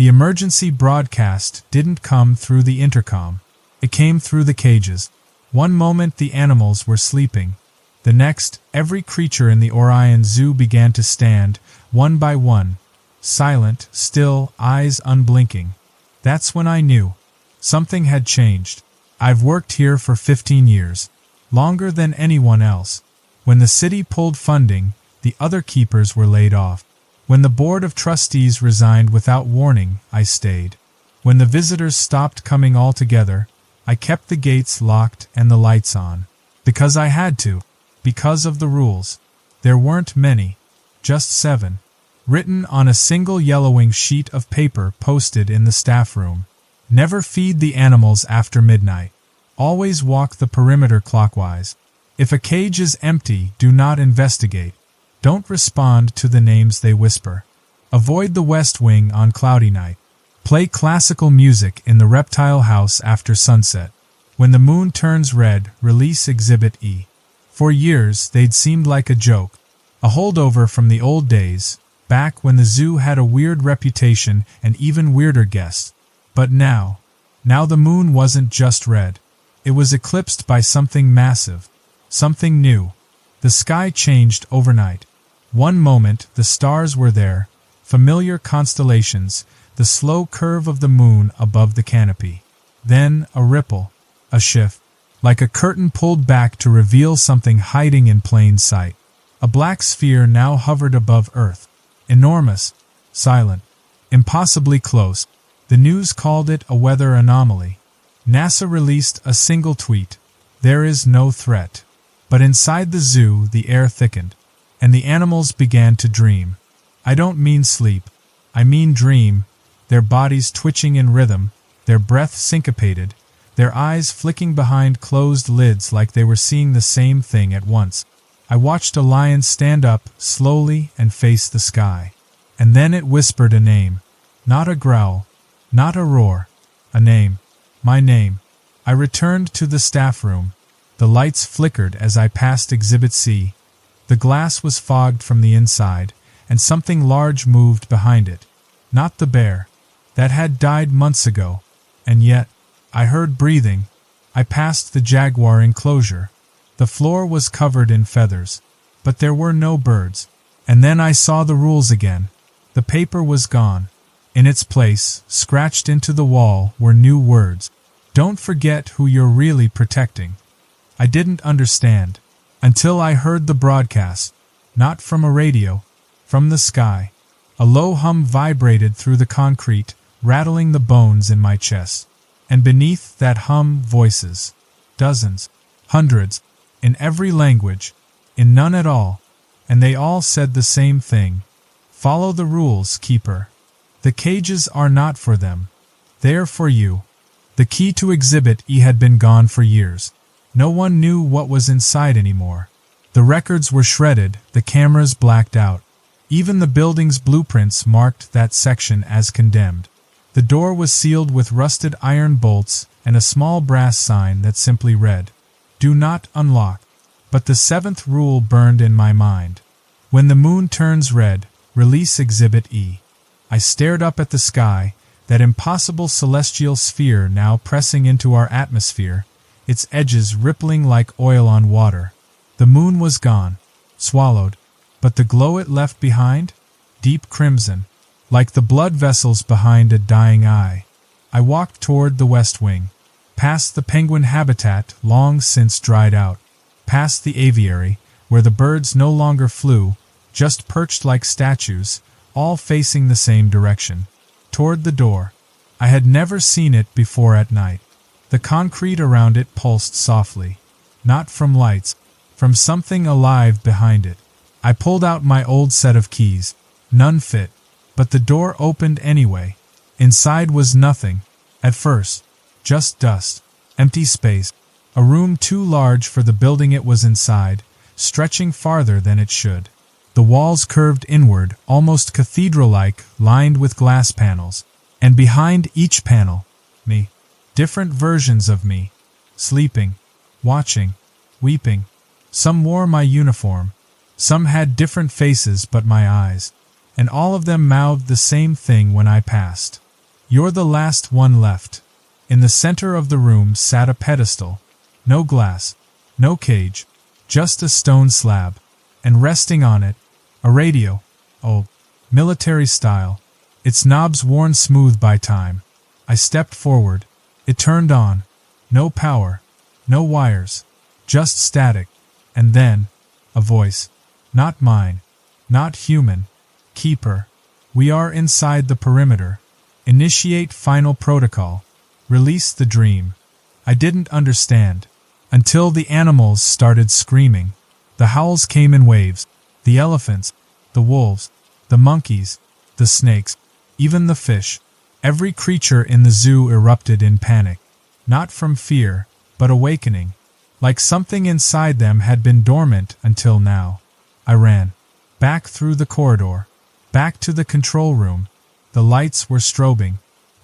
The emergency broadcast didn't come through the intercom. It came through the cages. One moment the animals were sleeping. The next, every creature in the Orion Zoo began to stand, one by one, silent, still, eyes unblinking. That's when I knew. Something had changed. I've worked here for 15 years, longer than anyone else. When the city pulled funding, the other keepers were laid off. When the board of trustees resigned without warning, I stayed. When the visitors stopped coming altogether, I kept the gates locked and the lights on. Because I had to. Because of the rules. There weren't many. Just 7. Written on a single yellowing sheet of paper posted in the staff room. Never feed the animals after midnight. Always walk the perimeter clockwise. If a cage is empty, do not investigate. Don't respond to the names they whisper. Avoid the West Wing on cloudy night. Play classical music in the reptile house after sunset. When the moon turns red, release Exhibit E. For years, they'd seemed like a joke. A holdover from the old days, back when the zoo had a weird reputation and even weirder guests. But now the moon wasn't just red. It was eclipsed by something massive. Something new. The sky changed overnight. One moment, the stars were there, familiar constellations, the slow curve of the moon above the canopy. Then, a ripple, a shift, like a curtain pulled back to reveal something hiding in plain sight. A black sphere now hovered above Earth. Enormous, silent, impossibly close. The news called it a weather anomaly. NASA released a single tweet. There is no threat. But inside the zoo, the air thickened, and the animals began to dream. I don't mean sleep. I mean dream, their bodies twitching in rhythm, their breath syncopated, their eyes flicking behind closed lids like they were seeing the same thing at once. I watched a lion stand up, slowly, and face the sky. And then it whispered a name. Not a growl, not a roar. A name. My name. I returned to the staff room. The lights flickered as I passed Exhibit C. The glass was fogged from the inside, and something large moved behind it. Not the bear. That had died months ago. And yet, I heard breathing. I passed the jaguar enclosure. The floor was covered in feathers. But there were no birds. And then I saw the rules again. The paper was gone. In its place, scratched into the wall, were new words. Don't forget who you're really protecting. I didn't understand. Until I heard the broadcast. Not from a radio. From the sky. A low hum vibrated through the concrete, rattling the bones in my chest. And beneath that hum, voices. Dozens. Hundreds. In every language. In none at all. And they all said the same thing. Follow the rules, keeper. The cages are not for them. They're for you. The key to Exhibit E had been gone for years. No one knew what was inside anymore. The records were shredded, the cameras blacked out. Even the building's blueprints marked that section as condemned. The door was sealed with rusted iron bolts and a small brass sign that simply read, "Do not unlock." But the 7th rule burned in my mind. When the moon turns red, release Exhibit E. I stared up at the sky, that impossible celestial sphere now pressing into our atmosphere, its edges rippling like oil on water. The moon was gone, swallowed, but the glow it left behind? Deep crimson, like the blood vessels behind a dying eye. I walked toward the West Wing, past the penguin habitat long since dried out, past the aviary, where the birds no longer flew, just perched like statues, all facing the same direction. Toward the door. I had never seen it before at night. The concrete around it pulsed softly. Not from lights, from something alive behind it. I pulled out my old set of keys. None fit. But the door opened anyway. Inside was nothing. At first. Just dust. Empty space. A room too large for the building it was inside, stretching farther than it should. The walls curved inward, almost cathedral-like, lined with glass panels. And behind each panel, me. Different versions of me. Sleeping. Watching. Weeping. Some wore my uniform. Some had different faces but my eyes. And all of them mouthed the same thing when I passed. You're the last one left. In the center of the room sat a pedestal. No glass, no cage, just a stone slab. And resting on it, a radio. Oh, military style. Its knobs worn smooth by time. I stepped forward. It turned on. No power. No wires. Just static. And then, a voice. Not mine. Not human. Keeper. We are inside the perimeter. Initiate final protocol. Release the dream. I didn't understand. Until the animals started screaming. The howls came in waves. The elephants. The wolves. The monkeys. The snakes. Even the fish. Every creature in the zoo erupted in panic. Not from fear, but awakening. Like something inside them had been dormant until now. I ran. Back through the corridor. Back to the control room. The lights were strobing.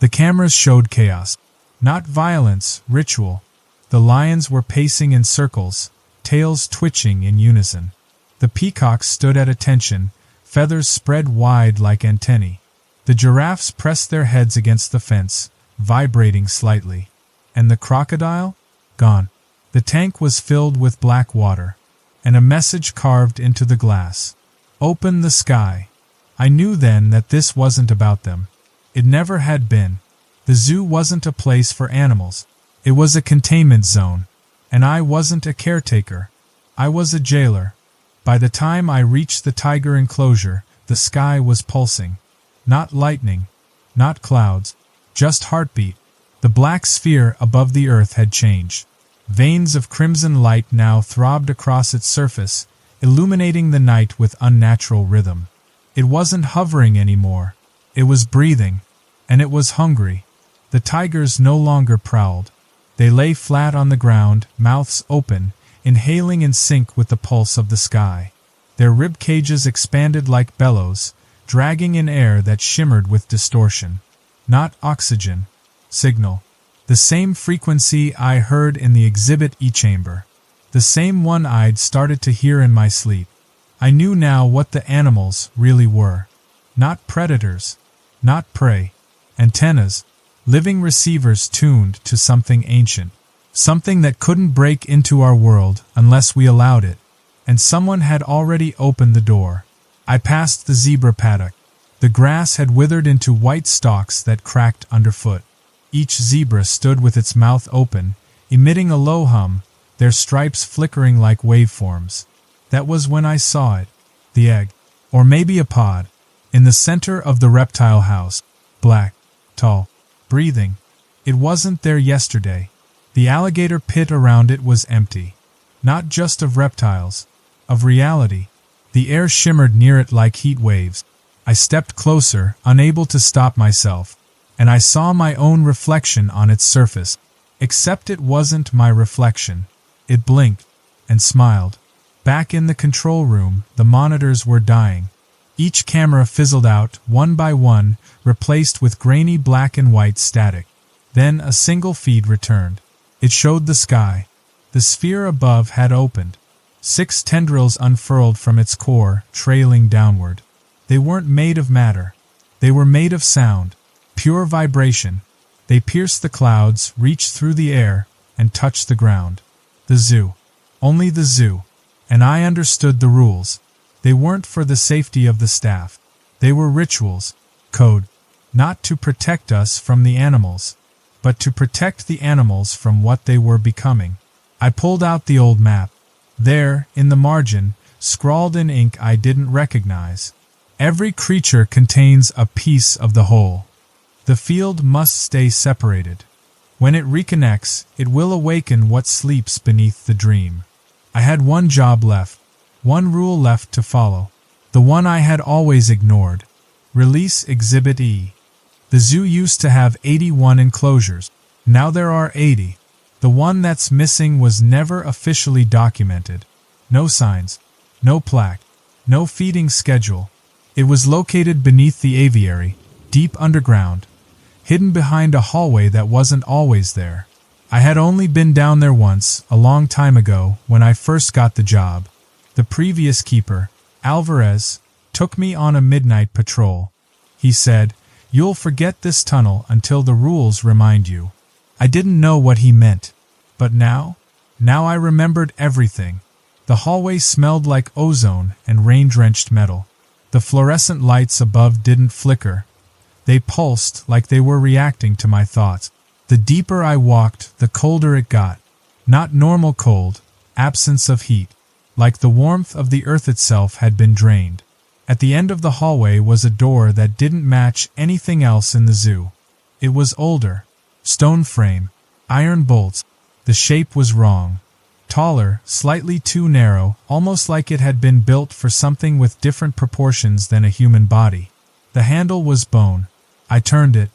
The cameras showed chaos. Not violence, ritual. The lions were pacing in circles, tails twitching in unison. The peacocks stood at attention, feathers spread wide like antennae. The giraffes pressed their heads against the fence, vibrating slightly. And the crocodile? Gone. The tank was filled with black water, and a message carved into the glass. Open the sky. I knew then that this wasn't about them. It never had been. The zoo wasn't a place for animals. It was a containment zone. And I wasn't a caretaker. I was a jailer. By the time I reached the tiger enclosure, the sky was pulsing. Not lightning, not clouds, just heartbeat. The black sphere above the earth had changed. Veins of crimson light now throbbed across its surface, illuminating the night with unnatural rhythm. It wasn't hovering anymore. It was breathing, and it was hungry. The tigers no longer prowled. They lay flat on the ground, mouths open, inhaling in sync with the pulse of the sky. Their rib cages expanded like bellows, dragging in air that shimmered with distortion. Not oxygen. Signal. The same frequency I heard in the Exhibit E chamber. The same one I'd started to hear in my sleep. I knew now what the animals really were. Not predators. Not prey. Antennas. Living receivers tuned to something ancient. Something that couldn't break into our world unless we allowed it. And someone had already opened the door. I passed the zebra paddock. The grass had withered into white stalks that cracked underfoot. Each zebra stood with its mouth open, emitting a low hum, their stripes flickering like waveforms. That was when I saw it. The egg. Or maybe a pod. In the center of the reptile house. Black. Tall. Breathing. It wasn't there yesterday. The alligator pit around it was empty. Not just of reptiles. Of reality. The air shimmered near it like heat waves. I stepped closer, unable to stop myself, and I saw my own reflection on its surface. Except it wasn't my reflection. It blinked and smiled. Back in the control room, the monitors were dying. Each camera fizzled out, one by one, replaced with grainy black and white static. Then a single feed returned. It showed the sky. The sphere above had opened. 6 tendrils unfurled from its core, trailing downward. They weren't made of matter. They were made of sound. Pure vibration. They pierced the clouds, reached through the air, and touched the ground. The zoo. Only the zoo. And I understood the rules. They weren't for the safety of the staff. They were rituals. Code. Not to protect us from the animals, but to protect the animals from what they were becoming. I pulled out the old map. There, in the margin, scrawled in ink I didn't recognize. Every creature contains a piece of the whole. The field must stay separated. When it reconnects, it will awaken what sleeps beneath the dream. I had one job left, one rule left to follow, the one I had always ignored. Release Exhibit E. The zoo used to have 81 enclosures. Now there are 80. The one that's missing was never officially documented. No signs, no plaque, no feeding schedule. It was located beneath the aviary, deep underground, hidden behind a hallway that wasn't always there. I had only been down there once, a long time ago, when I first got the job. The previous keeper, Alvarez, took me on a midnight patrol. He said, You'll forget this tunnel until the rules remind you. I didn't know what he meant. But now I remembered everything. The hallway smelled like ozone and rain-drenched metal. The fluorescent lights above didn't flicker. They pulsed like they were reacting to my thoughts. The deeper I walked, the colder it got. Not normal cold, absence of heat. Like the warmth of the earth itself had been drained. At the end of the hallway was a door that didn't match anything else in the zoo. It was older. Stone frame. Iron bolts. The shape was wrong. Taller, slightly too narrow, almost like it had been built for something with different proportions than a human body. The handle was bone. I turned it.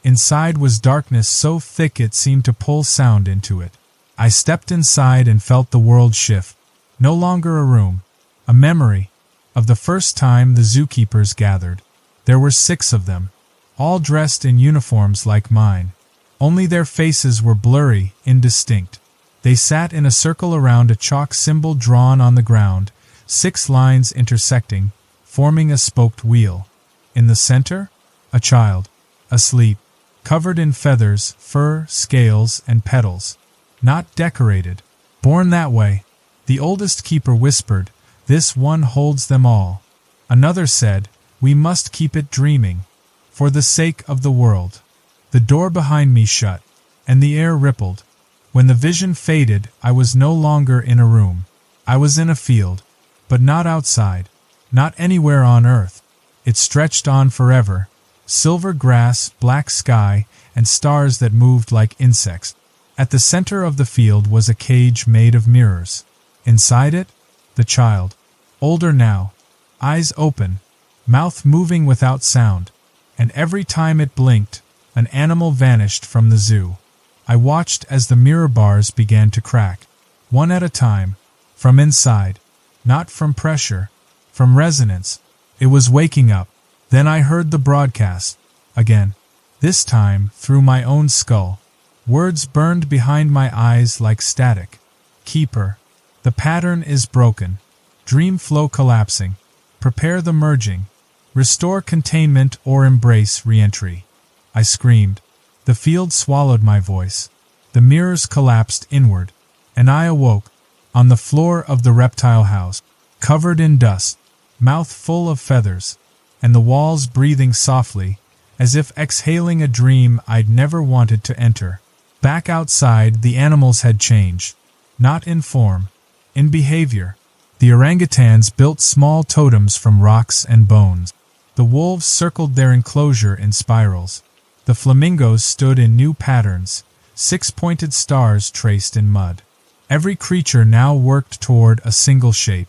Inside was darkness so thick it seemed to pull sound into it. I stepped inside and felt the world shift. No longer a room. A memory. Of the first time the zookeepers gathered. There were 6 of them. All dressed in uniforms like mine. Only their faces were blurry, indistinct. They sat in a circle around a chalk symbol drawn on the ground, 6 lines intersecting, forming a spoked wheel. In the center, a child, asleep, covered in feathers, fur, scales, and petals. Not decorated. Born that way. The oldest keeper whispered, "This one holds them all." Another said, "We must keep it dreaming. For the sake of the world." The door behind me shut, and the air rippled. When the vision faded, I was no longer in a room. I was in a field, but not outside, not anywhere on earth. It stretched on forever. Silver grass, black sky, and stars that moved like insects. At the center of the field was a cage made of mirrors. Inside it, the child. Older now. Eyes open, mouth moving without sound. And every time it blinked, an animal vanished from the zoo. I watched as the mirror bars began to crack, one at a time, from inside. Not from pressure, from resonance. It was waking up. Then I heard the broadcast. Again. This time, through my own skull. Words burned behind my eyes like static. Keeper. The pattern is broken. Dream flow collapsing. Prepare the merging. Restore containment or embrace re-entry. I screamed. The field swallowed my voice. The mirrors collapsed inward, and I awoke, on the floor of the reptile house, covered in dust, mouth full of feathers, and the walls breathing softly, as if exhaling a dream I'd never wanted to enter. Back outside, the animals had changed. Not in form, in behavior. The orangutans built small totems from rocks and bones. The wolves circled their enclosure in spirals. The flamingos stood in new patterns, 6-pointed stars traced in mud. Every creature now worked toward a single shape.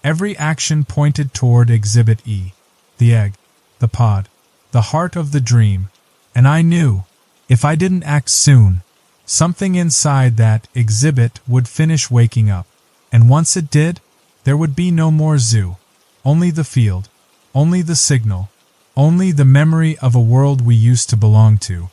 Every action pointed toward Exhibit E. The egg, the pod, the heart of the dream. And I knew, if I didn't act soon, something inside that exhibit would finish waking up. And once it did, there would be no more zoo. Only the field. Only the signal. Only the memory of a world we used to belong to.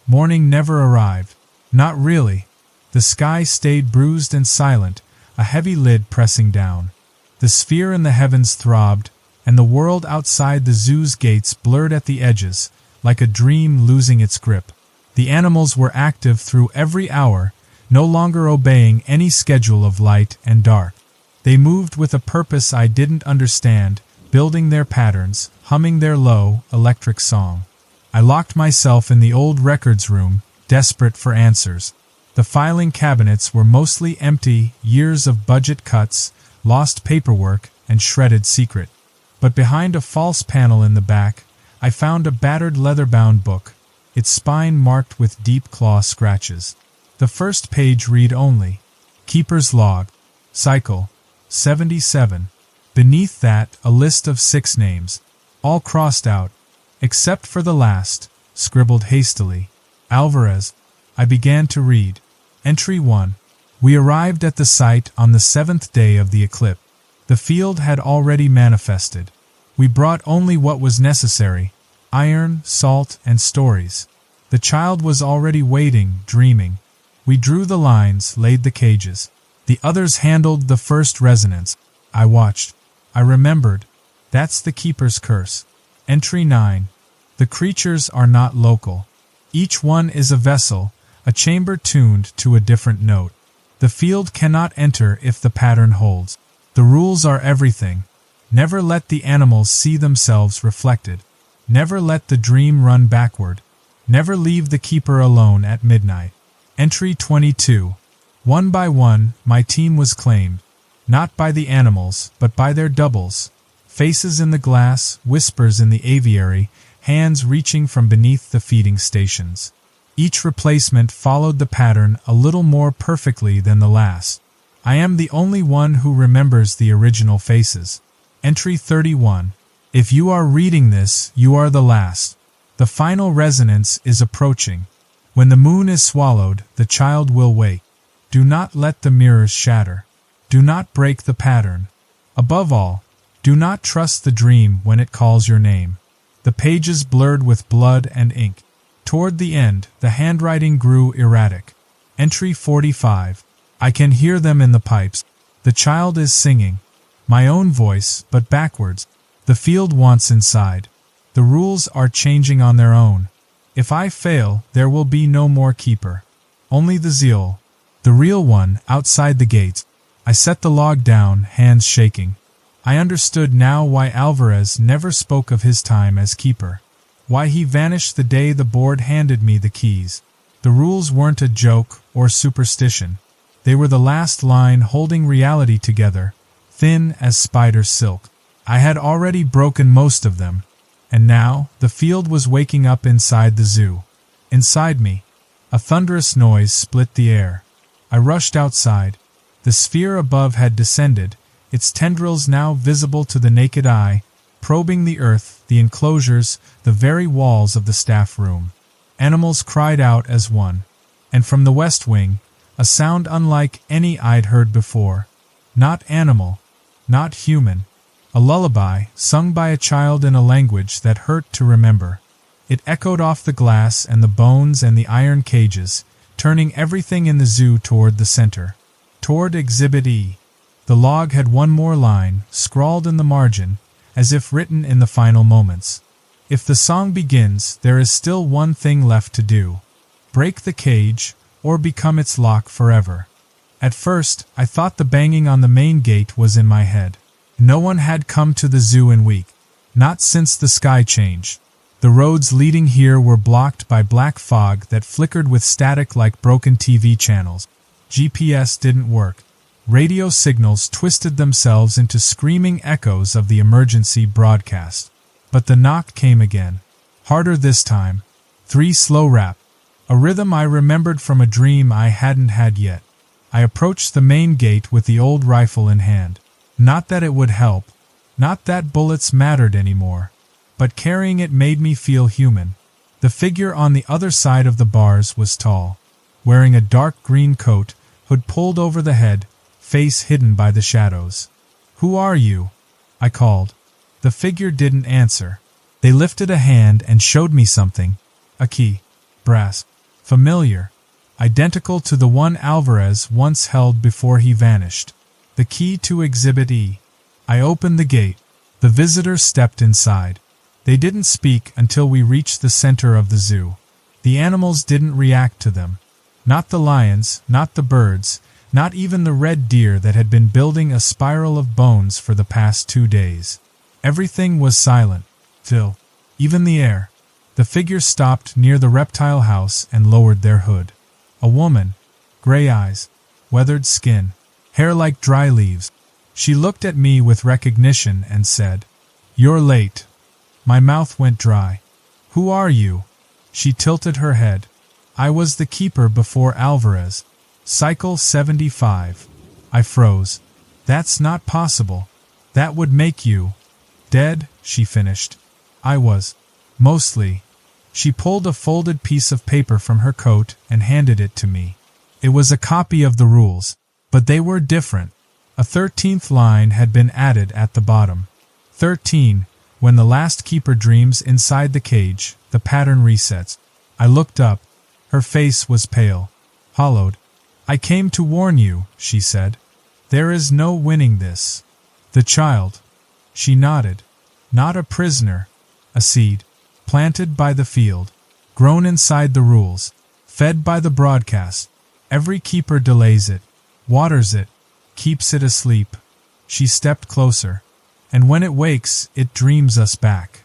Morning never arrived. Not really. The sky stayed bruised and silent, a heavy lid pressing down. The sphere in the heavens throbbed, and the world outside the zoo's gates blurred at the edges, like a dream losing its grip. The animals were active through every hour, no longer obeying any schedule of light and dark. They moved with a purpose I didn't understand, building their patterns, humming their low, electric song. I locked myself in the old records room, desperate for answers. The filing cabinets were mostly empty, years of budget cuts, lost paperwork, and shredded secret. But behind a false panel in the back, I found a battered leather-bound book, its spine marked with deep claw scratches. The first page read only, Keeper's Log, Cycle, 77. Beneath that, a list of 6 names, all crossed out, except for the last, scribbled hastily. Alvarez. I began to read. Entry 1. We arrived at the site on the 7th day of the eclipse. The field had already manifested. We brought only what was necessary, iron, salt, and stories. The child was already waiting, dreaming. We drew the lines, laid the cages. The others handled the first resonance. I watched. I remembered. That's the Keeper's curse. Entry 9. The creatures are not local. Each one is a vessel, a chamber tuned to a different note. The field cannot enter if the pattern holds. The rules are everything. Never let the animals see themselves reflected. Never let the dream run backward. Never leave the keeper alone at midnight. Entry 22. One by one, my team was claimed. Not by the animals, but by their doubles. Faces in the glass, whispers in the aviary, hands reaching from beneath the feeding stations. Each replacement followed the pattern a little more perfectly than the last. I am the only one who remembers the original faces. Entry 31. If you are reading this, you are the last. The final resonance is approaching. When the moon is swallowed, the child will wake. Do not let the mirrors shatter. Do not break the pattern. Above all, do not trust the dream when it calls your name. The pages blurred with blood and ink. Toward the end, the handwriting grew erratic. Entry 45. I can hear them in the pipes. The child is singing. My own voice, but backwards. The field wants inside. The rules are changing on their own. If I fail, there will be no more keeper. Only the zeal. The real one, outside the gates. I set the log down, hands shaking. I understood now why Alvarez never spoke of his time as keeper. Why he vanished the day the board handed me the keys. The rules weren't a joke or superstition. They were the last line holding reality together, thin as spider silk. I had already broken most of them, and now the field was waking up inside the zoo. Inside me, a thunderous noise split the air. I rushed outside. The sphere above had descended, its tendrils now visible to the naked eye, probing the earth, the enclosures, the very walls of the staff room. Animals cried out as one. And from the west wing, a sound unlike any I'd heard before. Not animal, not human. A lullaby, sung by a child in a language that hurt to remember. It echoed off the glass and the bones and the iron cages, turning everything in the zoo toward the center. Toward Exhibit E. The log had one more line, scrawled in the margin, as if written in the final moments. If the song begins, there is still one thing left to do. Break the cage, or become its lock forever. At first, I thought the banging on the main gate was in my head. No one had come to the zoo in weeks. Not since the sky change. The roads leading here were blocked by black fog that flickered with static like broken TV channels. GPS didn't work. Radio signals twisted themselves into screaming echoes of the emergency broadcast. But the knock came again. Harder this time. 3 slow rap. A rhythm I remembered from a dream I hadn't had yet. I approached the main gate with the old rifle in hand. Not that it would help. Not that bullets mattered anymore. But carrying it made me feel human. The figure on the other side of the bars was tall. Wearing a dark green coat, hood pulled over the head, face hidden by the shadows. "Who are you?" I called. The figure didn't answer. They lifted a hand and showed me something. A key. Brass. Familiar. Identical to the one Alvarez once held before he vanished. The key to Exhibit E. I opened the gate. The visitors stepped inside. They didn't speak until we reached the center of the zoo. The animals didn't react to them. Not the lions, not the birds, not even the red deer that had been building a spiral of bones for the past 2 days. Everything was silent, till even the air. The figure stopped near the reptile house and lowered their hood. A woman, gray eyes, weathered skin, hair like dry leaves. She looked at me with recognition and said, "You're late." My mouth went dry. "Who are you?" She tilted her head. "I was the keeper before Alvarez. Cycle 75. I froze. "That's not possible. That would make you dead," she finished. "I was. Mostly." She pulled a folded piece of paper from her coat and handed it to me. It was a copy of the rules, but they were different. A 13th line had been added at the bottom. 13. When the last keeper dreams inside the cage, the pattern resets. I looked up. Her face was pale, hollowed. "I came to warn you," she said. "There is no winning this." The child. She nodded. "Not a prisoner. A seed." planted by the field, grown inside the rules, fed by the broadcast. Every keeper delays it, waters it, keeps it asleep. She stepped closer, and when it wakes, it dreams us back.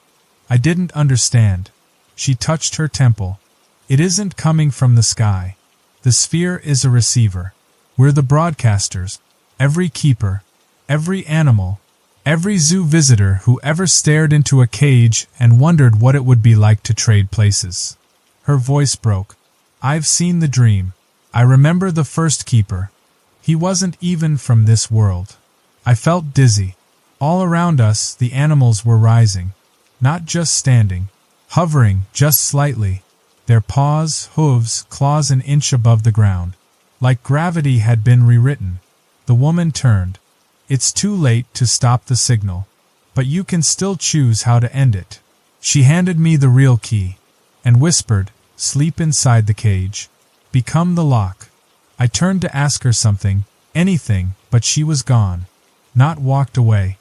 I didn't understand. She touched her temple. It isn't coming from the sky. The sphere is a receiver. We're the broadcasters. Every keeper, every animal, every zoo visitor who ever stared into a cage and wondered what it would be like to trade places. Her voice broke. I've seen the dream. I remember the first keeper. He wasn't even from this world. I felt dizzy. All around us, the animals were rising. Not just standing, hovering just slightly. Their paws, hooves, claws an inch above the ground. Like gravity had been rewritten. The woman turned. It's too late to stop the signal, but you can still choose how to end it. She handed me the real key, and whispered, sleep inside the cage. Become the lock. I turned to ask her something, anything, but she was gone. Not walked away.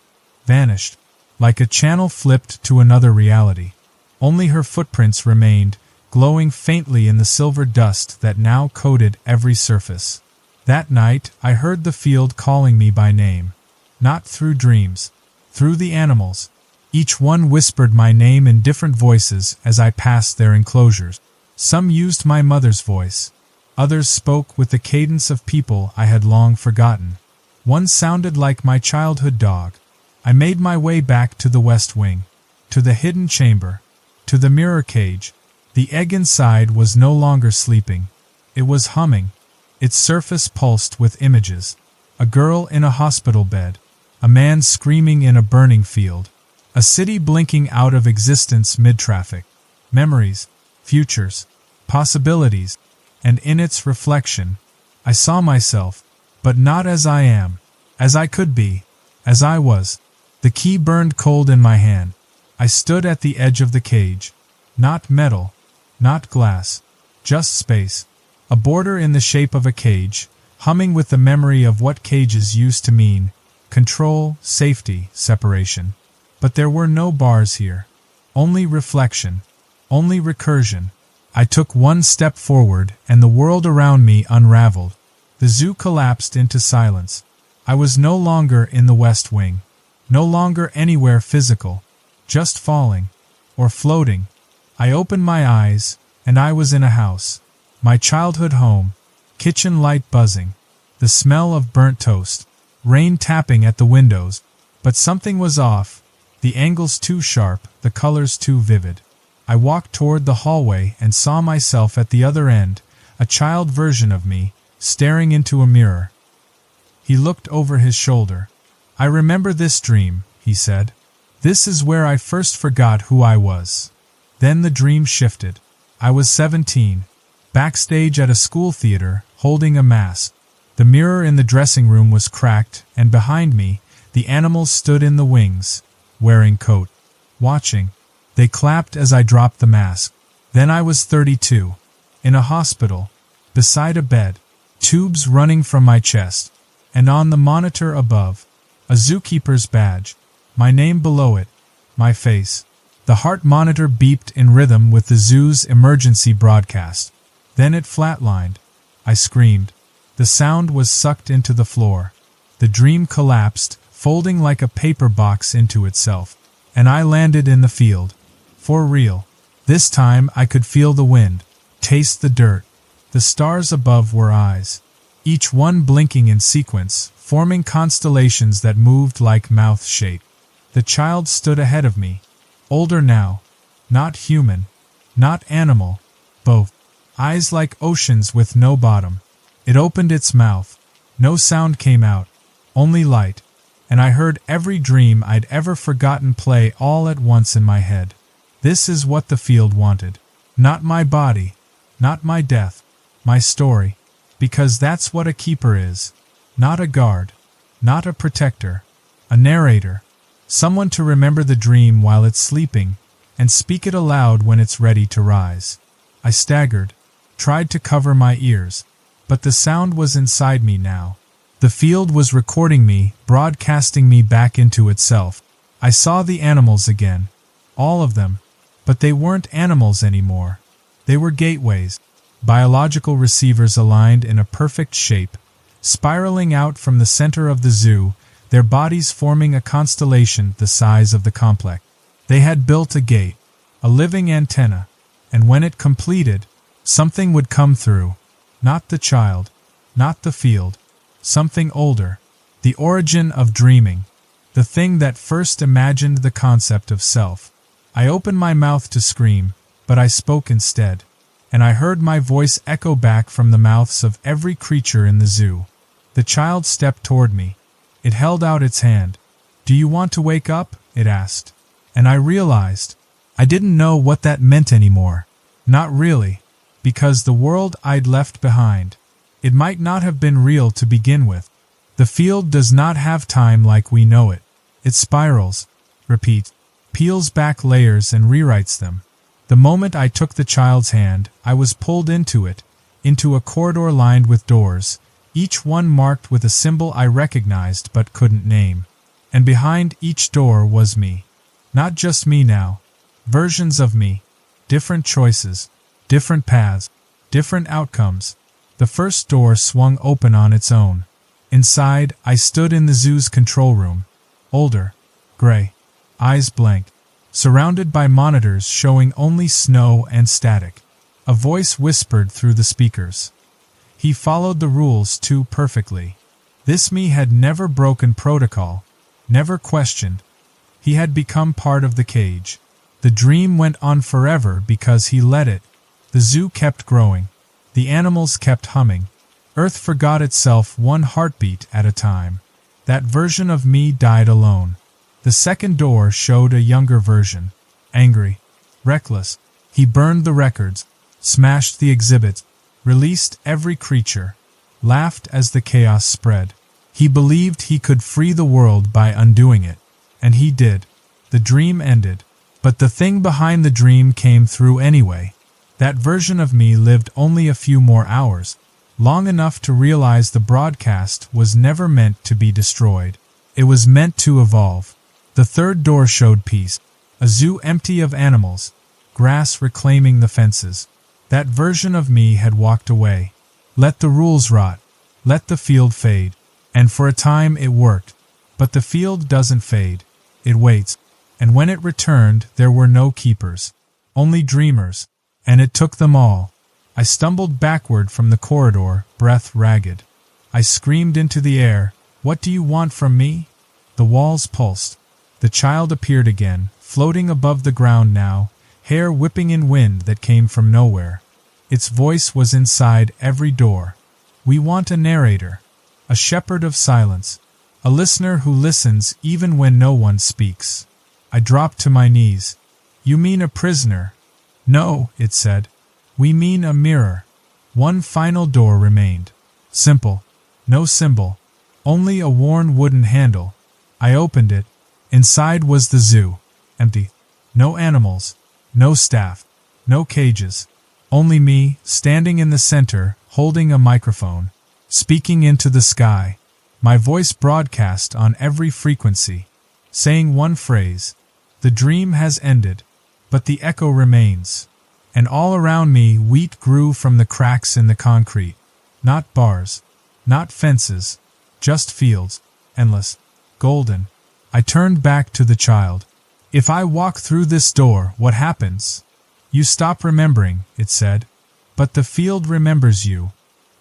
Vanished. Like a channel flipped to another reality. Only her footprints remained, glowing faintly in the silver dust that now coated every surface. That night, I heard the field calling me by name. Not through dreams. Through the animals. Each one whispered my name in different voices as I passed their enclosures. Some used my mother's voice. Others spoke with the cadence of people I had long forgotten. One sounded like my childhood dog. I made my way back to the West Wing. To the hidden chamber. To the mirror cage. The egg inside was no longer sleeping. It was humming. Its surface pulsed with images. A girl in a hospital bed. A man screaming in a burning field. A city blinking out of existence mid-traffic. Memories, futures, possibilities, and in its reflection, I saw myself, but not as I am, as I could be, as I was. The key burned cold in my hand. I stood at the edge of the cage. Not metal, not glass, just space. A border in the shape of a cage, humming with the memory of what cages used to mean. Control, safety, separation. But there were no bars here. Only reflection. Only recursion. I took one step forward, and the world around me unraveled. The zoo collapsed into silence. I was no longer in the West Wing. No longer anywhere physical. Just falling. Or floating. I opened my eyes, and I was in a house. My childhood home. Kitchen light buzzing. The smell of burnt toast. Rain tapping at the windows. But something was off. The angles too sharp, the colors too vivid. I walked toward the hallway and saw myself at the other end, a child version of me, staring into a mirror. He looked over his shoulder. I remember this dream, he said. This is where I first forgot who I was. Then the dream shifted. I was 17, backstage at a school theater, holding a mask. The mirror in the dressing room was cracked, and behind me, the animals stood in the wings, wearing coat, watching. They clapped as I dropped the mask. Then I was 32, in a hospital, beside a bed, tubes running from my chest, and on the monitor above, a zookeeper's badge, my name below it, my face. The heart monitor beeped in rhythm with the zoo's emergency broadcast. Then it flatlined. I screamed. The sound was sucked into the floor. The dream collapsed, folding like a paper box into itself. And I landed in the field. For real. This time I could feel the wind, taste the dirt. The stars above were eyes, each one blinking in sequence, forming constellations that moved like mouth shape. The child stood ahead of me. Older now. Not human. Not animal. Both. Eyes like oceans with no bottom. It opened its mouth. No sound came out. Only light. And I heard every dream I'd ever forgotten play all at once in my head. This is what the field wanted. Not my body. Not my death. My story. Because that's what a keeper is. Not a guard. Not a protector. A narrator. Someone to remember the dream while it's sleeping, and speak it aloud when it's ready to rise. I staggered. Tried to cover my ears. But the sound was inside me now. The field was recording me, broadcasting me back into itself. I saw the animals again. All of them. But they weren't animals anymore. They were gateways, biological receivers aligned in a perfect shape, spiraling out from the center of the zoo, their bodies forming a constellation the size of the complex. They had built a gate, a living antenna, and when it completed, something would come through. Not the child, not the field, something older. The origin of dreaming, the thing that first imagined the concept of self. I opened my mouth to scream, but I spoke instead, and I heard my voice echo back from the mouths of every creature in the zoo. The child stepped toward me. It held out its hand. "Do you want to wake up?" it asked. And I realized I didn't know what that meant anymore. Not really, because the world I'd left behind, it might not have been real to begin with. The field does not have time like we know it. It spirals, repeats, peels back layers and rewrites them. The moment I took the child's hand, I was pulled into it, into a corridor lined with doors, each one marked with a symbol I recognized but couldn't name. And behind each door was me. Not just me now. Versions of me. Different choices. Different paths. Different outcomes. The first door swung open on its own. Inside, I stood in the zoo's control room. Older. Gray. Eyes blank. Surrounded by monitors showing only snow and static. A voice whispered through the speakers. He followed the rules too perfectly. This me had never broken protocol. Never questioned. He had become part of the cage. The dream went on forever because he let it. The zoo kept growing. The animals kept humming. Earth forgot itself one heartbeat at a time. That version of me died alone. The second door showed a younger version. Angry. Reckless. He burned the records. Smashed the exhibits. Released every creature. Laughed as the chaos spread. He believed he could free the world by undoing it. And he did. The dream ended. But the thing behind the dream came through anyway. That version of me lived only a few more hours. Long enough to realize the broadcast was never meant to be destroyed. It was meant to evolve. The third door showed peace. A zoo empty of animals. Grass reclaiming the fences. That version of me had walked away. Let the rules rot. Let the field fade. And for a time it worked. But the field doesn't fade. It waits. And when it returned, there were no keepers. Only dreamers. And it took them all. I stumbled backward from the corridor, breath ragged. I screamed into the air, "What do you want from me?" The walls pulsed. The child appeared again, floating above the ground now, hair whipping in wind that came from nowhere. Its voice was inside every door. "We want a narrator. A shepherd of silence. A listener who listens even when no one speaks." I dropped to my knees. "You mean a prisoner?" "No," it said. "We mean a mirror." One final door remained. Simple. No symbol. Only a worn wooden handle. I opened it. Inside was the zoo. Empty. No animals. No staff. No cages. Only me, standing in the center, holding a microphone. Speaking into the sky. My voice broadcast on every frequency. Saying one phrase. The dream has ended. But the echo remains. And all around me wheat grew from the cracks in the concrete. Not bars. Not fences. Just fields. Endless. Golden. I turned back to the child. "If I walk through this door, what happens?" "You stop remembering," it said. "But the field remembers you.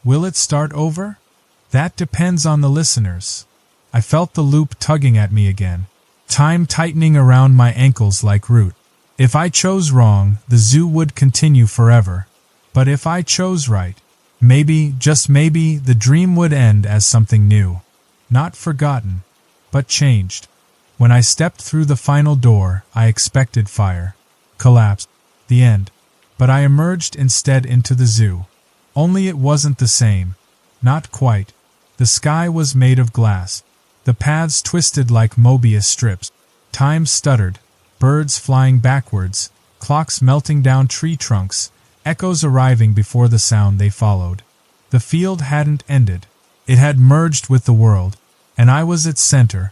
Will it start over?" "That depends on the listeners." I felt the loop tugging at me again. Time tightening around my ankles like root. If I chose wrong, the zoo would continue forever. But if I chose right, maybe, just maybe, the dream would end as something new. Not forgotten, but changed. When I stepped through the final door, I expected fire. Collapse. The end. But I emerged instead into the zoo. Only it wasn't the same. Not quite. The sky was made of glass. The paths twisted like Mobius strips. Time stuttered. Birds flying backwards. Clocks melting down tree trunks. Echoes arriving before the sound they followed. The field hadn't ended. It had merged with the world. And I was its center.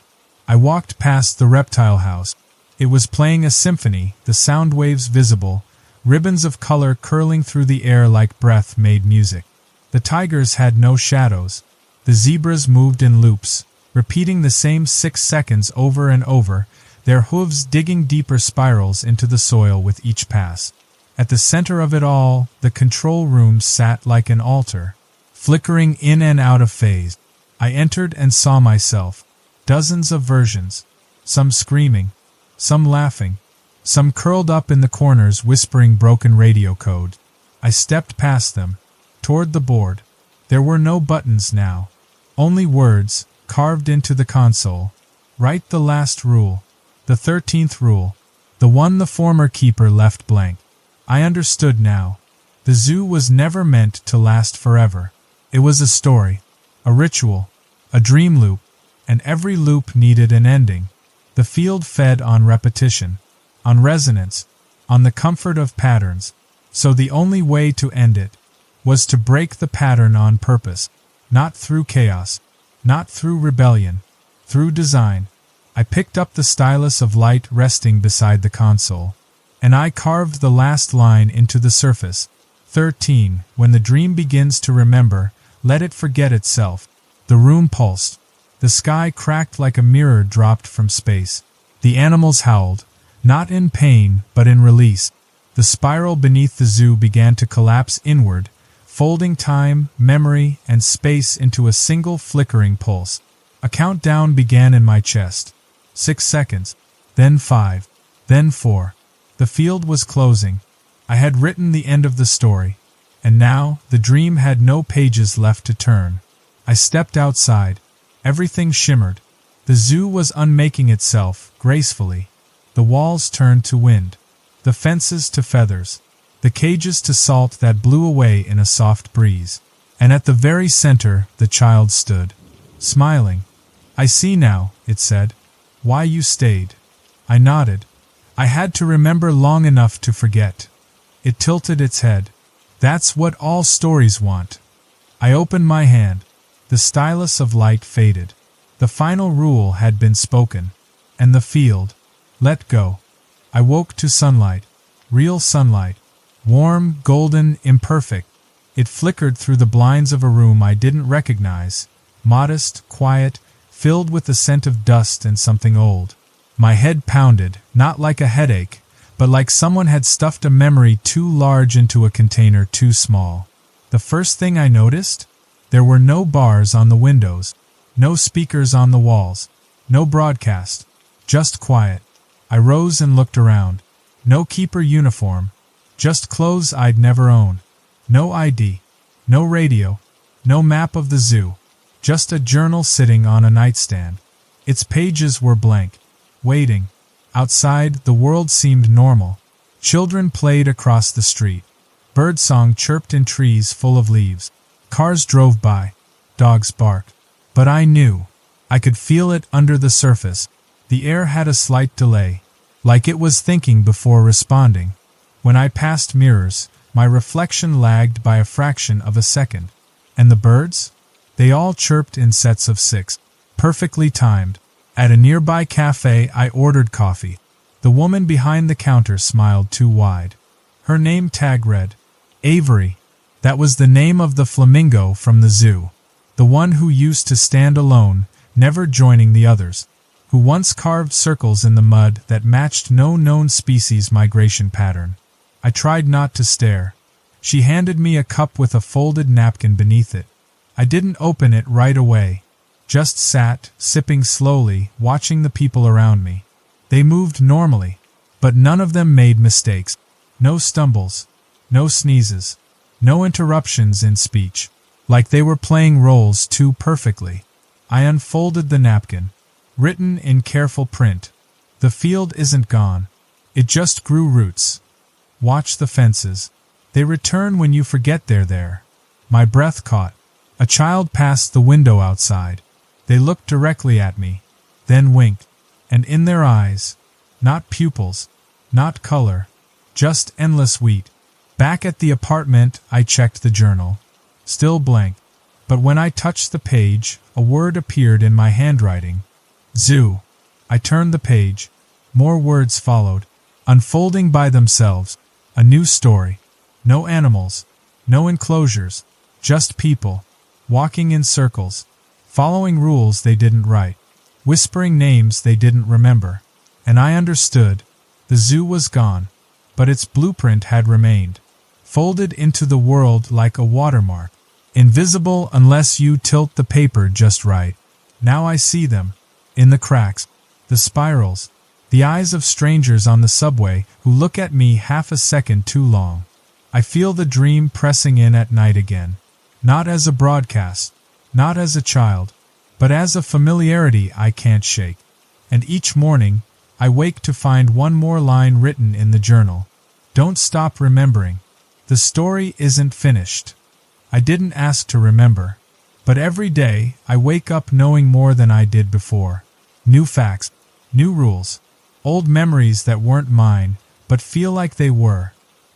I walked past the reptile house. It was playing a symphony, the sound waves visible, ribbons of color curling through the air like breath made music. The tigers had no shadows. The zebras moved in loops, repeating the same 6 seconds over and over, their hooves digging deeper spirals into the soil with each pass. At the center of it all, the control room sat like an altar, flickering in and out of phase. I entered and saw myself. Dozens of versions. Some screaming, some laughing, some curled up in the corners whispering broken radio code. I stepped past them, toward the board. There were no buttons now. Only words, carved into the console. Write the last rule. The 13th rule. The one the former keeper left blank. I understood now. The zoo was never meant to last forever. It was a story, a ritual, a dream loop, and every loop needed an ending. The field fed on repetition, on resonance, on the comfort of patterns. So the only way to end it was to break the pattern on purpose, not through chaos, not through rebellion, through design. I picked up the stylus of light resting beside the console, and I carved the last line into the surface. 13. When the dream begins to remember, let it forget itself. The room pulsed. The sky cracked like a mirror dropped from space. The animals howled, not in pain, but in release. The spiral beneath the zoo began to collapse inward, folding time, memory, and space into a single flickering pulse. A countdown began in my chest. 6 seconds, then 5, then 4. The field was closing. I had written the end of the story, and now the dream had no pages left to turn. I stepped outside. Everything shimmered. The zoo was unmaking itself, gracefully. The walls turned to wind, the fences to feathers, the cages to salt that blew away in a soft breeze. And at the very center, the child stood, smiling. I see now, it said, why you stayed. I nodded. I had to remember long enough to forget. It tilted its head. That's what all stories want. I opened my hand. The stylus of light faded. The final rule had been spoken. And the field. Let go. I woke to sunlight. Real sunlight. Warm, golden, imperfect. It flickered through the blinds of a room I didn't recognize. Modest, quiet, filled with the scent of dust and something old. My head pounded, not like a headache, but like someone had stuffed a memory too large into a container too small. The first thing I noticed? There were no bars on the windows, no speakers on the walls, no broadcast, just quiet. I rose and looked around. No keeper uniform, just clothes I'd never owned. No ID, no radio, no map of the zoo, just a journal sitting on a nightstand. Its pages were blank, waiting. Outside, the world seemed normal. Children played across the street. Birdsong chirped in trees full of leaves. Cars drove by. Dogs barked. But I knew. I could feel it under the surface. The air had a slight delay, like it was thinking before responding. When I passed mirrors, my reflection lagged by a fraction of a second. And the birds? They all chirped in sets of 6, perfectly timed. At a nearby cafe, I ordered coffee. The woman behind the counter smiled too wide. Her name tag read, Avery. That was the name of the flamingo from the zoo. The one who used to stand alone, never joining the others. Who once carved circles in the mud that matched no known species migration pattern. I tried not to stare. She handed me a cup with a folded napkin beneath it. I didn't open it right away. Just sat, sipping slowly, watching the people around me. They moved normally, but none of them made mistakes. No stumbles, no sneezes, no interruptions in speech, like they were playing roles too perfectly. I unfolded the napkin, written in careful print. The field isn't gone. It just grew roots. Watch the fences. They return when you forget they're there. My breath caught. A child passed the window outside. They looked directly at me, then winked. And in their eyes, not pupils, not color, just endless wheat. Back at the apartment, I checked the journal. Still blank. But when I touched the page, a word appeared in my handwriting. Zoo. I turned the page. More words followed, unfolding by themselves. A new story. No animals, no enclosures, just people, walking in circles, following rules they didn't write, whispering names they didn't remember. And I understood. The zoo was gone, but its blueprint had remained, folded into the world like a watermark, invisible unless you tilt the paper just right. Now I see them, in the cracks, the spirals, the eyes of strangers on the subway who look at me half a second too long. I feel the dream pressing in at night again, not as a broadcast, not as a child, but as a familiarity I can't shake. And each morning, I wake to find one more line written in the journal. Don't stop remembering. The story isn't finished. I didn't ask to remember. But every day, I wake up knowing more than I did before. New facts, new rules, old memories that weren't mine, but feel like they were.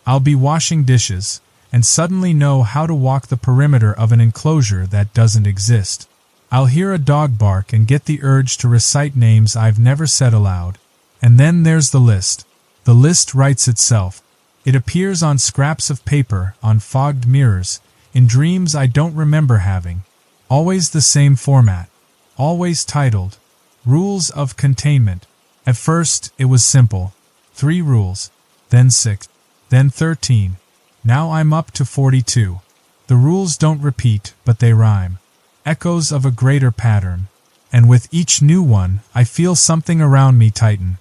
I'll be washing dishes, and suddenly know how to walk the perimeter of an enclosure that doesn't exist. I'll hear a dog bark and get the urge to recite names I've never said aloud. And then there's the list. The list writes itself. It appears on scraps of paper, on fogged mirrors, in dreams I don't remember having. Always the same format. Always titled, Rules of Containment. At first, it was simple. 3 rules. Then 6. Then 13. Now I'm up to 42. The rules don't repeat, but they rhyme. Echoes of a greater pattern. And with each new one, I feel something around me tighten.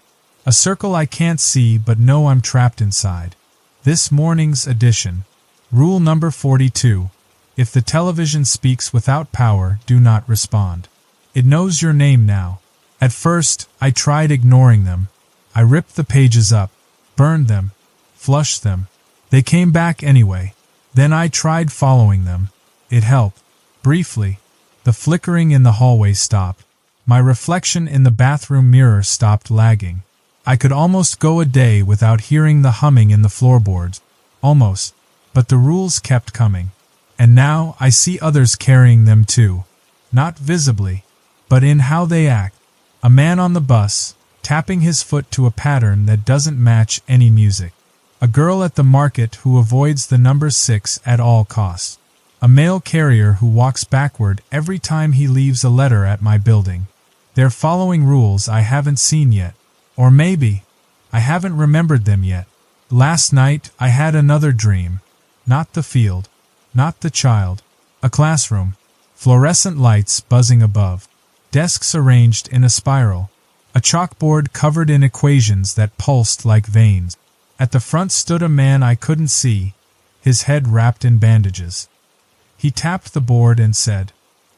A circle I can't see but know I'm trapped inside. This morning's edition. Rule number 42. If the television speaks without power, do not respond. It knows your name now. At first, I tried ignoring them. I ripped the pages up, burned them, flushed them. They came back anyway. Then I tried following them. It helped. Briefly. The flickering in the hallway stopped. My reflection in the bathroom mirror stopped lagging. I could almost go a day without hearing the humming in the floorboards. Almost. But the rules kept coming. And now I see others carrying them too. Not visibly, but in how they act. A man on the bus, tapping his foot to a pattern that doesn't match any music. A girl at the market who avoids the number 6 at all costs. A mail carrier who walks backward every time he leaves a letter at my building. They're following rules I haven't seen yet. Or maybe, I haven't remembered them yet. Last night, I had another dream. Not the field. Not the child. A classroom. Fluorescent lights buzzing above. Desks arranged in a spiral. A chalkboard covered in equations that pulsed like veins. At the front stood a man I couldn't see, his head wrapped in bandages. He tapped the board and said,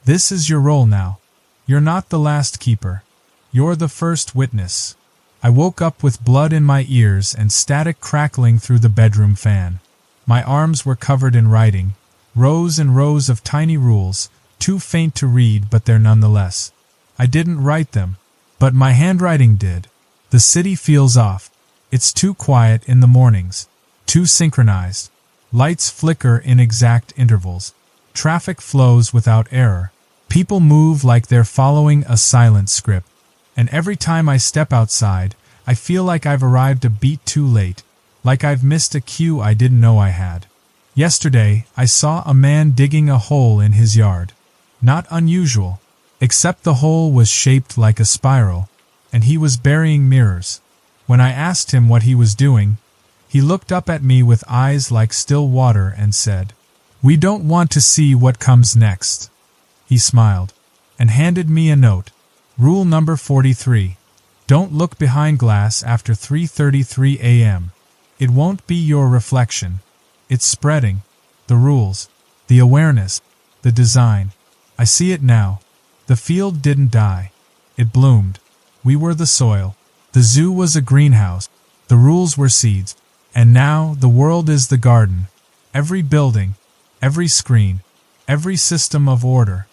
"This is your role now. You're not the last keeper. You're the first witness." I woke up with blood in my ears and static crackling through the bedroom fan. My arms were covered in writing, rows and rows of tiny rules, too faint to read but they're nonetheless. I didn't write them, but my handwriting did. The city feels off. It's too quiet in the mornings, too synchronized. Lights flicker in exact intervals. Traffic flows without error. People move like they're following a silent script. And every time I step outside, I feel like I've arrived a beat too late, like I've missed a cue I didn't know I had. Yesterday, I saw a man digging a hole in his yard. Not unusual, except the hole was shaped like a spiral, and he was burying mirrors. When I asked him what he was doing, he looked up at me with eyes like still water and said, "We don't want to see what comes next." He smiled, and handed me a note. Rule number 43. Don't look behind glass after 3:33 a.m. It won't be your reflection. It's spreading. The rules. The awareness. The design. I see it now. The field didn't die. It bloomed. We were the soil. The zoo was a greenhouse. The rules were seeds. And now the world is the garden. Every building. Every screen. Every system of order.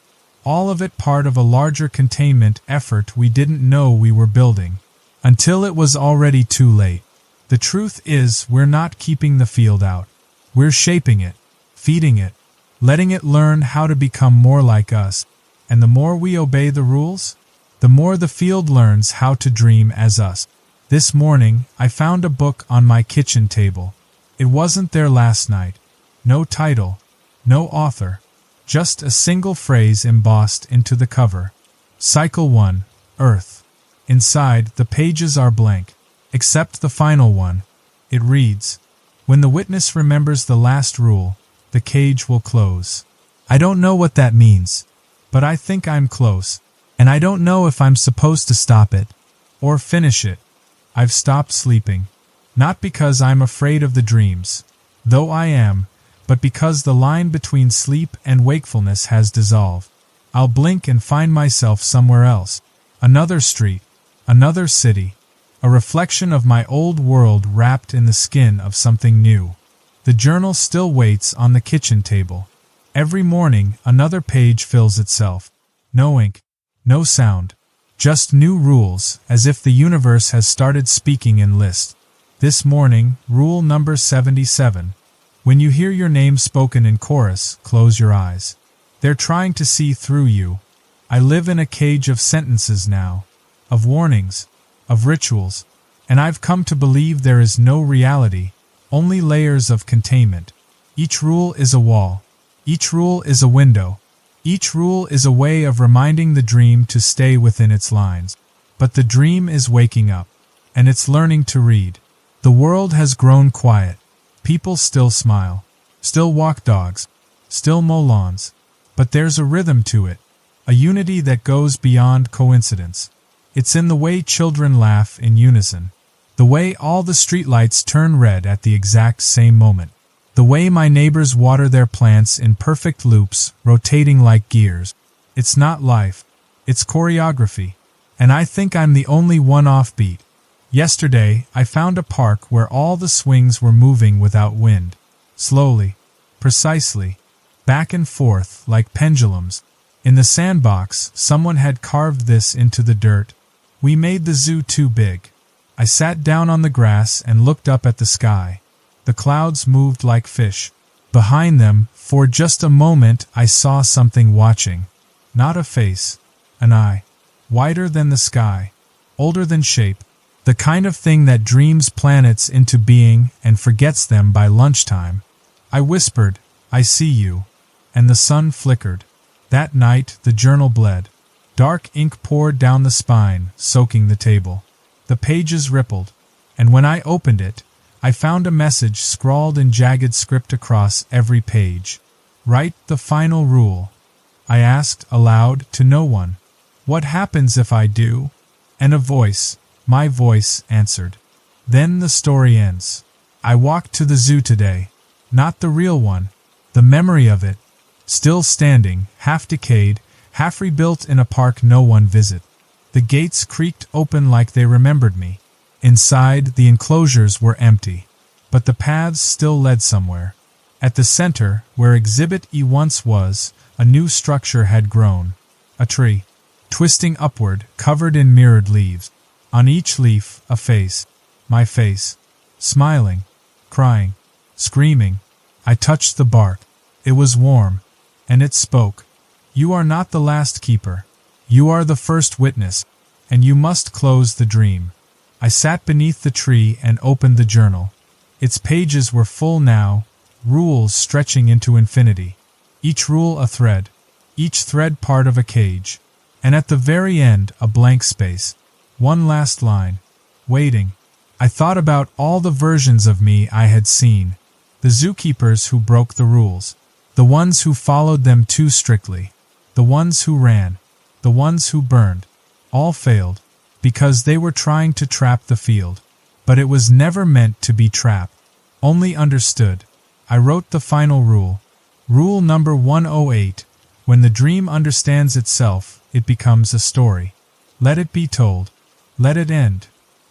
All of it part of a larger containment effort we didn't know we were building. Until it was already too late. The truth is, we're not keeping the field out. We're shaping it, feeding it, letting it learn how to become more like us. And the more we obey the rules, the more the field learns how to dream as us. This morning, I found a book on my kitchen table. It wasn't there last night. No title, no author, just a single phrase embossed into the cover. Cycle 1, Earth. Inside, the pages are blank, except the final one. It reads, "When the witness remembers the last rule, the cage will close." I don't know what that means, but I think I'm close, and I don't know if I'm supposed to stop it or finish it. I've stopped sleeping, not because I'm afraid of the dreams, though I am, but because the line between sleep and wakefulness has dissolved. I'll blink and find myself somewhere else, another street, another city, a reflection of my old world wrapped in the skin of something new. The journal still waits on the kitchen table. Every morning, another page fills itself. No ink, no sound, just new rules, as if the universe has started speaking in list. This morning, rule number 77. When you hear your name spoken in chorus, close your eyes. They're trying to see through you. I live in a cage of sentences now, of warnings, of rituals, and I've come to believe there is no reality, only layers of containment. Each rule is a wall. Each rule is a window. Each rule is a way of reminding the dream to stay within its lines. But the dream is waking up, and it's learning to read. The world has grown quiet. People still smile, still walk dogs, still mow lawns. But there's a rhythm to it, a unity that goes beyond coincidence. It's in the way children laugh in unison, the way all the streetlights turn red at the exact same moment, the way my neighbors water their plants in perfect loops, rotating like gears. It's not life, it's choreography, and I think I'm the only one offbeat. Yesterday, I found a park where all the swings were moving without wind, slowly, precisely, back and forth like pendulums. In the sandbox, someone had carved this into the dirt. We made the zoo too big. I sat down on the grass and looked up at the sky. The clouds moved like fish. Behind them, for just a moment, I saw something watching. Not a face, an eye. Wider than the sky, older than shape. The kind of thing that dreams planets into being and forgets them by lunchtime. I whispered, "I see you," and the sun flickered. That night, the journal bled. Dark ink poured down the spine, soaking the table. The pages rippled, and when I opened it, I found a message scrawled in jagged script across every page. "Write the final rule." I asked aloud to no one, "What happens if I do?" And a voice, my voice, answered, "Then the story ends." I walked to the zoo today. Not the real one, the memory of it, still standing, half decayed, half rebuilt in a park no one visited. The gates creaked open like they remembered me. Inside, the enclosures were empty, but the paths still led somewhere. At the center, where Exhibit E once was, a new structure had grown. A tree, twisting upward, covered in mirrored leaves. On each leaf, a face. My face. Smiling, crying, screaming. I touched the bark. It was warm, and it spoke. "You are not the last keeper. You are the first witness, and you must close the dream." I sat beneath the tree and opened the journal. Its pages were full now, rules stretching into infinity. Each rule a thread, each thread part of a cage. And at the very end, a blank space. One last line. Waiting. I thought about all the versions of me I had seen. The zookeepers who broke the rules. The ones who followed them too strictly. The ones who ran. The ones who burned. All failed, because they were trying to trap the field. But it was never meant to be trapped, only understood. I wrote the final rule. Rule number 108. When the dream understands itself, it becomes a story. Let it be told. Let it end.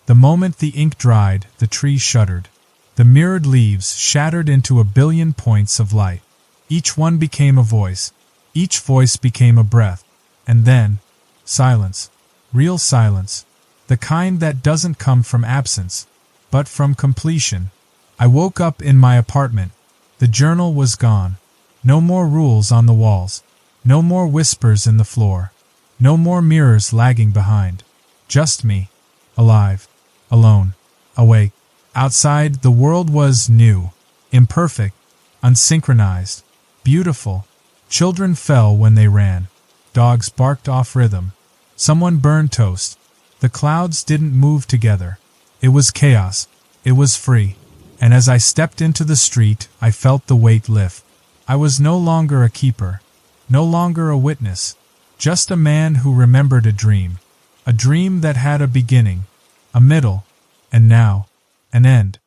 The moment the ink dried, the tree shuddered. The mirrored leaves shattered into a billion points of light. Each one became a voice. Each voice became a breath. And then, silence. Real silence. The kind that doesn't come from absence, but from completion. I woke up in my apartment. The journal was gone. No more rules on the walls. No more whispers in the floor. No more mirrors lagging behind. Just me. Alive. alone, awake. Outside, the world was new, imperfect, unsynchronized, beautiful. Children fell when they ran. Dogs barked off rhythm. Someone burned toast. The clouds didn't move together. It was chaos. It was free. And as I stepped into the street, I felt the weight lift. I was no longer a keeper, no longer a witness, just a man who remembered a dream that had a beginning, a middle, and now, an end.